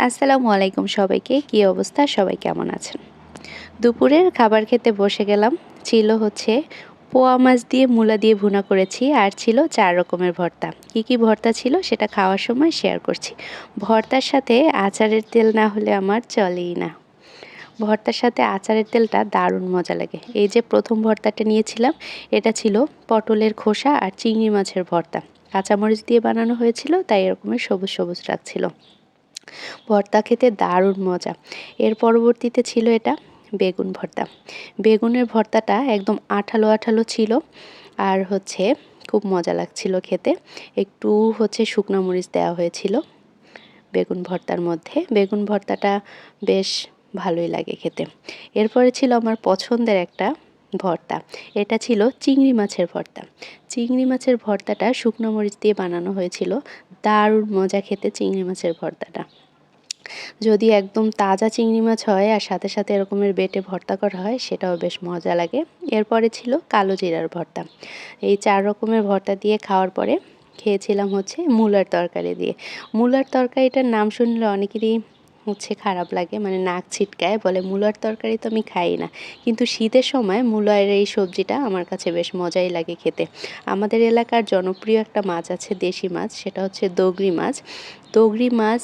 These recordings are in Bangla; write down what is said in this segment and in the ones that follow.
আসসালামু আলাইকুম সবাইকে। কি অবস্থা? সবাই কেমন আছেন? দুপুরের খাবার খেতে বসে গেলাম। ছিল হচ্ছে পোয়া মাছ দিয়ে মূলা দিয়ে ভুনা করেছি আর ছিল ৪ রকমের ভর্তা। কি ভর্তা ছিল সেটা খাওয়ার সময় শেয়ার করছি। ভর্তার সাথে আচারের তেল না হলে আমার চলেই না। ভর্তার সাথে আচারের তেলটা দারুণ মজা লাগে। এই যে ১ম ভর্তাটা নিয়েছিলাম, এটা ছিল পটলের খোসা আর চিংড়ি মাছের ভর্তা। কাঁচামরিচ দিয়ে বানানো হয়েছিল, তাই এরকমের সবুজ লাগছিল। ভর্তা খেতে দারুণ মজা। এর পরবর্তীতে ছিল এটা বেগুন ভর্তা। বেগুনের ভর্তাটা একদম আঠালো ছিল আর খুব মজা লাগছিল খেতে। একটু শুকনা মরিচ দেওয়া হয়েছিল বেগুন ভর্তার মধ্যে। বেগুন ভর্তাটা বেশ ভালোই লাগে খেতে। এরপরে ছিল আমার পছন্দের একটা ভর্তা। এটা ছিল চিংড়ি মাছের ভর্তা। চিংড়ি মাছের ভর্তাটা শুকনো মরিচ দিয়ে বানানো হয়েছিল। দারুণ মজা খেতে চিংড়ি মাছের ভর্তাটা। যদি একদম তাজা চিংড়ি মাছ হয় আর সাথে এরকমের বেটে ভর্তা করা হয়, সেটাও বেশ মজা লাগে। এরপরে ছিল কালো জিরার ভর্তা। এই ৪ রকমের ভর্তা দিয়ে খাওয়ার পরে খেয়েছিলাম মূলার তরকারি দিয়ে। মূলার তরকারিটার নাম শুনলে অনেকেরই খারাপ লাগে, মানে নাক ছিটকায়, বলে মূলার তরকারি তো আমি খাই না। কিন্তু শীতের সময় মূলার এই সবজিটা আমার কাছে বেশ মজাই লাগে খেতে। আমাদের এলাকার জনপ্রিয় একটা মাছ আছে, দেশি মাছ, সেটা হচ্ছে দগরি মাছ। দগরি মাছ,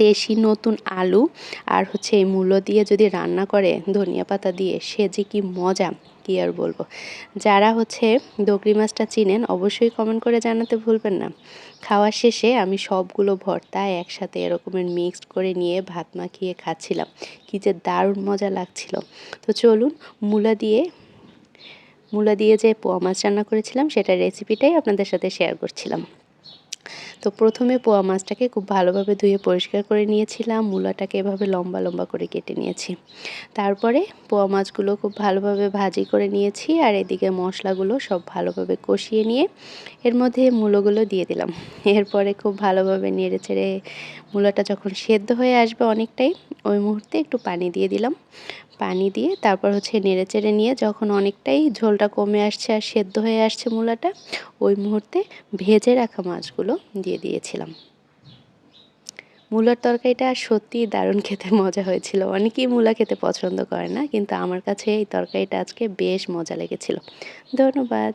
দেশি নতুন আলু আর এই মূলো দিয়ে যদি রান্না করে ধনিয়া পাতা দিয়ে, সে যে কি মজা, কি আর বলবো। যারা দগরি মাছটা চিনেন অবশ্যই কমেন্ট করে জানাতে ভুলবেন না। খাওয়ার শেষে আমি সবগুলো ভর্তা একসাথে এরকমের মিক্সড করে নিয়ে ভাত মাখিয়ে খাচ্ছিলাম। কি যে দারুণ মজা লাগছিল। তো চলুন, মূলা দিয়ে যে পোয়া মাছ রান্না করেছিলাম সেটার রেসিপিটাই আপনাদের সাথে শেয়ার করছিলাম। তো প্রথমে পোয়া মাছটাকে খুব ভালোভাবে ধুয়ে পরিষ্কার করে নিয়েছিলাম। মূলাটাকে এভাবে লম্বা করে কেটে নিয়েছি। তারপরে পোয়া মাছগুলো খুব ভালোভাবে ভাজি করে নিয়েছি আর এদিকে মশলাগুলো সব ভালোভাবে কষিয়ে নিয়ে এর মধ্যে মূলোগুলো দিয়ে দিলাম। এরপরে খুব ভালোভাবে নেড়েচেড়ে মূলাটা যখন সেদ্ধ হয়ে আসবে অনেকটাই, ওই মুহূর্তে একটু পানি দিয়ে দিলাম। পানি দিয়ে তারপর নেড়েচেড়ে নিয়ে যখন অনেকটাই ঝোলটা কমে আসছে আর সেদ্ধ হয়ে আসছে মূলাটা, ওই মুহূর্তে ভেজে রাখা মাছগুলো দিয়ে দিয়েছিলাম। মূলার তরকারিটা সত্যিই দারুণ খেতে মজা হয়েছিল। অনেকেই মূলা খেতে পছন্দ করে না, কিন্তু আমার কাছে এই তরকারিটা আজকে বেশ মজা লেগেছিল। ধন্যবাদ।